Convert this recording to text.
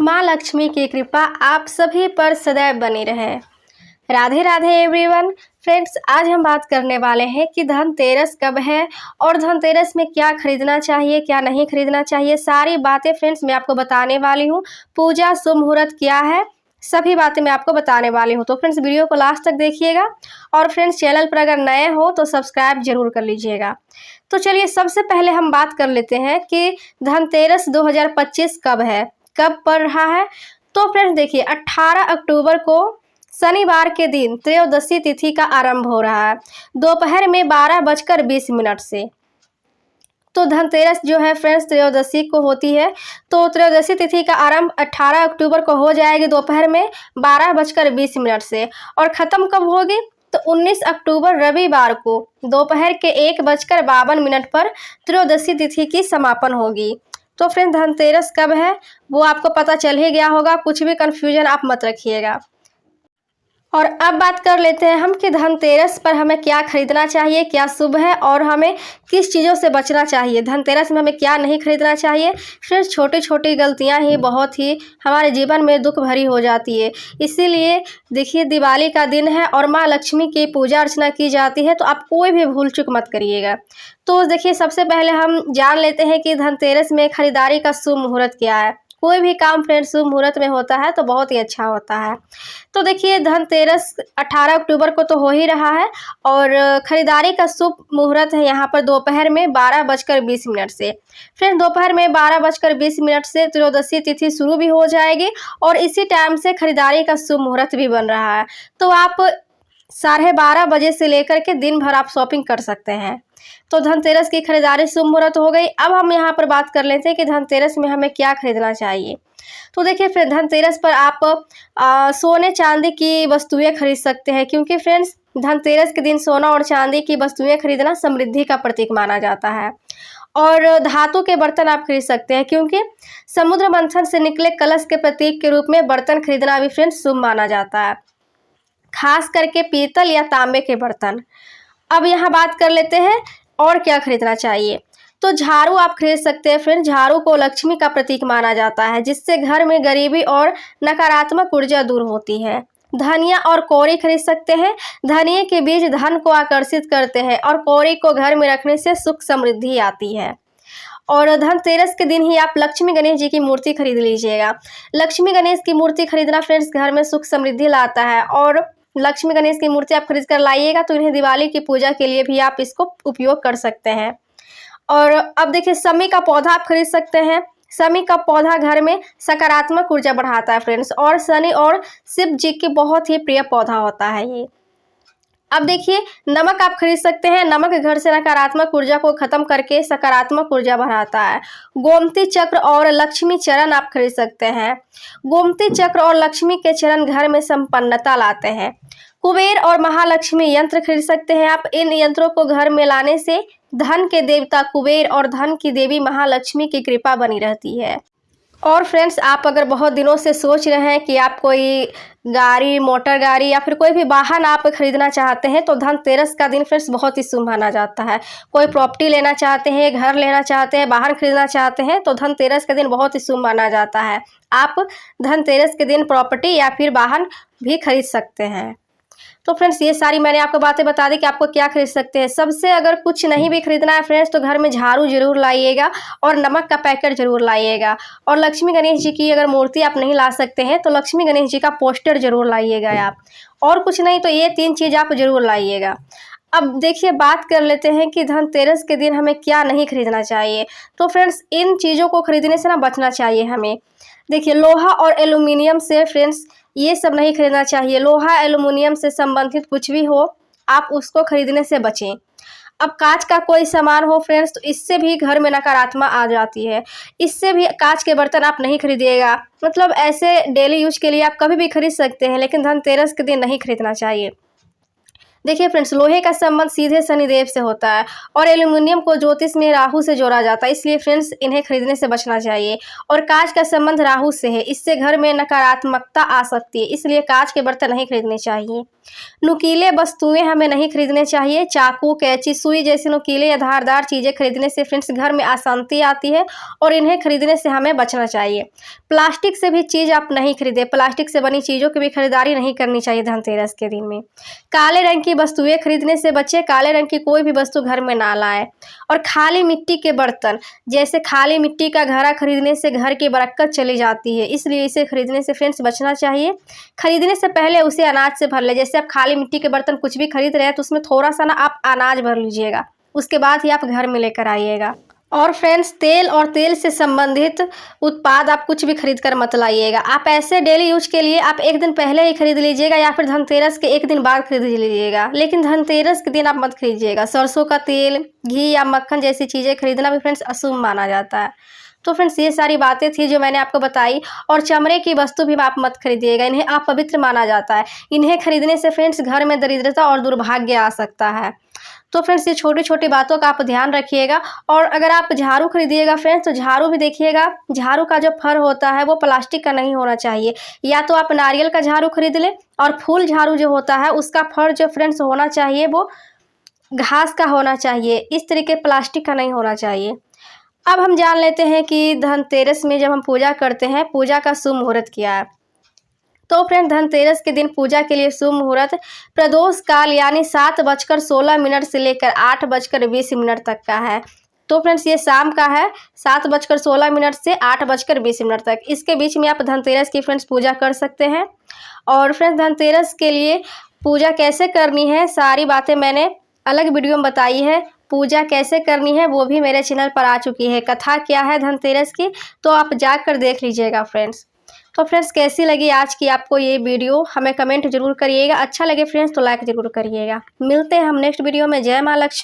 माँ लक्ष्मी की कृपा आप सभी पर सदैव बनी रहे। राधे राधे एवरीवन। फ्रेंड्स, आज हम बात करने वाले हैं कि धनतेरस कब है और धनतेरस में क्या खरीदना चाहिए, क्या नहीं खरीदना चाहिए। सारी बातें फ्रेंड्स मैं आपको बताने वाली हूँ। पूजा शुभ मुहूर्त क्या है, सभी बातें मैं आपको बताने वाली हूँ। तो फ्रेंड्स वीडियो को लास्ट तक देखिएगा और फ्रेंड्स चैनल पर अगर नए हो तो सब्सक्राइब जरूर कर लीजिएगा। तो चलिए सबसे पहले हम बात कर लेते हैं कि धनतेरस 2025 कब है, कब पड़ रहा है। तो फ्रेंड्स देखिए 18 अक्टूबर को शनिवार के दिन त्रयोदशी तिथि का आरंभ हो रहा है दोपहर में 12:20 से। तो धनतेरस जो है फ्रेंड्स त्रयोदशी को होती है। तो त्रयोदशी तिथि का आरंभ 18 अक्टूबर को हो जाएगी दोपहर में 12:20 से। और ख़त्म कब होगी तो 19 अक्टूबर रविवार को दोपहर के 1:52 पर त्रयोदशी तिथि की समापन होगी। तो फ्रेंड धनतेरस कब है वो आपको पता चल ही गया होगा, कुछ भी कन्फ्यूजन आप मत रखिएगा। और अब बात कर लेते हैं हम कि धनतेरस पर हमें क्या खरीदना चाहिए, क्या शुभ है और हमें किस चीज़ों से बचना चाहिए। धनतेरस में हमें क्या नहीं खरीदना चाहिए। फिर छोटी छोटी गलतियां ही बहुत ही हमारे जीवन में दुख भरी हो जाती है। इसीलिए देखिए दिवाली का दिन है और माँ लक्ष्मी की पूजा अर्चना की जाती है, तो आप कोई भी भूल चूक मत करिएगा। तो देखिए सबसे पहले हम जान लेते हैं कि धनतेरस में खरीदारी का शुभ मुहूर्त क्या है। कोई भी काम फ्रेंड्स शुभ मुहूर्त में होता है तो बहुत ही अच्छा होता है। तो देखिए धनतेरस 18 अक्टूबर को तो हो ही रहा है और खरीदारी का शुभ मुहूर्त है यहाँ पर दोपहर में 12:20 से। फिर दोपहर में 12:20 से त्रयोदशी तिथि शुरू भी हो जाएगी और इसी टाइम से खरीदारी का शुभ मुहूर्त भी बन रहा है। तो आप 12:30 बजे से लेकर के दिन भर आप शॉपिंग कर सकते हैं। तो धनतेरस की खरीदारी शुभ मुहूर्त हो गई। अब हम यहाँ पर बात कर लेते हैं कि धनतेरस में हमें क्या खरीदना चाहिए। तो देखिए फिर धनतेरस पर आप सोने चांदी की वस्तुएं खरीद सकते हैं, क्योंकि फ्रेंड्स धनतेरस के दिन सोना और चांदी की वस्तुएं खरीदना समृद्धि का प्रतीक माना जाता है। और धातु के बर्तन आप खरीद सकते हैं, क्योंकि समुद्र मंथन से निकले कलश के प्रतीक के रूप में बर्तन खरीदना भी फ्रेंड्स शुभ माना जाता है, खास करके पीतल या तांबे के बर्तन। अब यहाँ बात कर लेते हैं और क्या खरीदना चाहिए। तो झाड़ू आप खरीद सकते हैं। फ्रेंड झाड़ू को लक्ष्मी का प्रतीक माना जाता है, जिससे घर में गरीबी और नकारात्मक ऊर्जा दूर होती है। धनिया और कौड़ी खरीद सकते हैं। धनिया के बीज धन को आकर्षित करते हैं और कौड़ी को घर में रखने से सुख समृद्धि आती है। और धनतेरस के दिन ही आप लक्ष्मी गणेश जी की मूर्ति खरीद लीजिएगा। लक्ष्मी गणेश की मूर्ति खरीदना फ्रेंड्स घर में सुख समृद्धि लाता है और लक्ष्मी गणेश की मूर्ति आप खरीद कर लाइएगा तो इन्हें दिवाली की पूजा के लिए भी आप इसको उपयोग कर सकते हैं। और अब देखिए शमी का पौधा आप खरीद सकते हैं। शमी का पौधा घर में सकारात्मक ऊर्जा बढ़ाता है फ्रेंड्स, और शनि और शिव जी की बहुत ही प्रिय पौधा होता है ये। अब देखिए नमक आप खरीद सकते हैं। नमक घर से नकारात्मक ऊर्जा को खत्म करके सकारात्मक ऊर्जा बढ़ाता है। गोमती चक्र और लक्ष्मी चरण आप खरीद सकते हैं। गोमती चक्र और लक्ष्मी के चरण घर में संपन्नता लाते हैं। कुबेर और महालक्ष्मी यंत्र खरीद सकते हैं आप। इन यंत्रों को घर में लाने से धन के देवता कुबेर और धन की देवी महालक्ष्मी की कृपा बनी रहती है। और फ्रेंड्स आप अगर बहुत दिनों से सोच रहे हैं कि आप कोई गाड़ी, मोटर गाड़ी या फिर कोई भी वाहन आप खरीदना चाहते हैं, तो धनतेरस का दिन फ्रेंड्स बहुत ही शुभ माना जाता है। कोई प्रॉपर्टी लेना चाहते हैं, घर लेना चाहते हैं, वाहन खरीदना चाहते हैं, तो धनतेरस के दिन बहुत ही शुभ माना जाता है। आप धनतेरस के दिन प्रॉपर्टी या फिर वाहन भी खरीद सकते हैं। तो फ्रेंड्स ये सारी मैंने आपको बातें बता दी कि आपको क्या खरीद सकते हैं। सबसे अगर कुछ नहीं भी खरीदना है फ्रेंड्स तो घर में झाड़ू जरूर लाइएगा और नमक का पैकेट जरूर लाइएगा। और लक्ष्मी गणेश जी की अगर मूर्ति आप नहीं ला सकते हैं तो लक्ष्मी गणेश जी का पोस्टर जरूर लाइएगा आप। और कुछ नहीं तो ये 3 चीज़ आप जरूर लाइएगा। अब देखिए बात कर लेते हैं कि धनतेरस के दिन हमें क्या नहीं खरीदना चाहिए। तो फ्रेंड्स इन चीज़ों को खरीदने से ना बचना चाहिए हमें। देखिए लोहा और एल्युमिनियम से फ्रेंड्स ये सब नहीं खरीदना चाहिए। लोहा एल्युमिनियम से संबंधित कुछ भी हो आप उसको खरीदने से बचें। अब कांच का कोई सामान हो फ्रेंड्स तो इससे भी घर में नकारात्मक आ जाती है। इससे भी कांच के बर्तन आप नहीं खरीदिएगा। मतलब ऐसे डेली यूज के लिए आप कभी भी खरीद सकते हैं, लेकिन धनतेरस के दिन नहीं खरीदना चाहिए। देखिए फ्रेंड्स, लोहे का संबंध सीधे शनिदेव से होता है और एल्यूमिनियम को ज्योतिष में राहु से जोड़ा जाता है, इसलिए फ्रेंड्स इन्हें खरीदने से बचना चाहिए। और कांच का संबंध राहु से है, इससे घर में नकारात्मकता आ सकती है, इसलिए कांच के बर्तन नहीं खरीदने चाहिए। नुकीले वस्तुएं हमें नहीं खरीदने चाहिए। चाकू, कैंची, सुई जैसी नुकीले या धारदार चीज़ें खरीदने से फ्रेंड्स घर में अशांति आती है और इन्हें खरीदने से हमें बचना चाहिए। प्लास्टिक से भी चीज़ आप नहीं खरीदें, प्लास्टिक से बनी चीज़ों की भी खरीदारी नहीं करनी चाहिए धनतेरस के दिन में। काले रंग की वस्तुएं खरीदने से बचें, काले रंग की कोई भी वस्तु घर में ना लाएं। और खाली मिट्टी के बर्तन, जैसे खाली मिट्टी का घड़ा खरीदने से घर की बरकत चली जाती है, इसलिए इसे खरीदने से फ्रेंड्स बचना चाहिए। खरीदने से पहले उसे अनाज से भर ले। जैसे आप खाली मिट्टी के बर्तन कुछ भी खरीद रहे हैं तो उसमें थोड़ा सा ना आप अनाज भर लीजिएगा, उसके बाद ही आप घर में लेकर आइएगा। और फ्रेंड्स, तेल और तेल से संबंधित उत्पाद आप कुछ भी खरीद कर मत लाइएगा। आप ऐसे डेली यूज के लिए आप एक दिन पहले ही खरीद लीजिएगा या फिर धनतेरस के एक दिन बाद खरीद लीजिएगा, लेकिन धनतेरस के दिन आप मत खरीदिएगा। सरसों का तेल, घी या मक्खन जैसी चीज़ें खरीदना भी फ्रेंड्स अशुभ माना जाता है। तो फ्रेंड्स, ये सारी बातें थी जो मैंने आपको बताई। और चमड़े की वस्तु भी आप मत खरीदिएगा, इन्हें अपवित्र माना जाता है। इन्हें खरीदने से फ्रेंड्स घर में दरिद्रता और दुर्भाग्य आ सकता है। तो फ्रेंड्स, ये छोटी छोटी बातों का आप ध्यान रखिएगा। और अगर आप झाड़ू खरीदिएगा फ्रेंड्स, तो झाड़ू भी देखिएगा, झाड़ू का जो फर होता है वो प्लास्टिक का नहीं होना चाहिए। या तो आप नारियल का झाड़ू खरीद लें, और फूल झाड़ू जो होता है उसका फर जो फ्रेंड्स होना चाहिए वो घास का होना चाहिए, इस तरीके प्लास्टिक का नहीं होना चाहिए। अब हम जान लेते हैं कि धनतेरस में जब हम पूजा करते हैं, पूजा का शुभ मुहूर्त क्या है। तो फ्रेंड, धनतेरस के दिन पूजा के लिए शुभ मुहूर्त प्रदोष काल यानी 7:16 से लेकर 8:20 तक का है। तो फ्रेंड्स, ये शाम का है, 7:16 से 8:20 तक। इसके बीच में आप धनतेरस की फ्रेंड्स पूजा कर सकते हैं। और फ्रेंड्स, धनतेरस के लिए पूजा कैसे करनी है, सारी बातें मैंने अलग वीडियो में बताई है। पूजा कैसे करनी है वो भी मेरे चैनल पर आ चुकी है। कथा क्या है धनतेरस की, तो आप जाकर देख लीजिएगा फ्रेंड्स। तो फ्रेंड्स, कैसी लगी आज की आपको ये वीडियो, हमें कमेंट जरूर करिएगा। अच्छा लगे फ्रेंड्स तो लाइक जरूर करिएगा। मिलते हैं हम नेक्स्ट वीडियो में। जय माँ लक्ष्मी।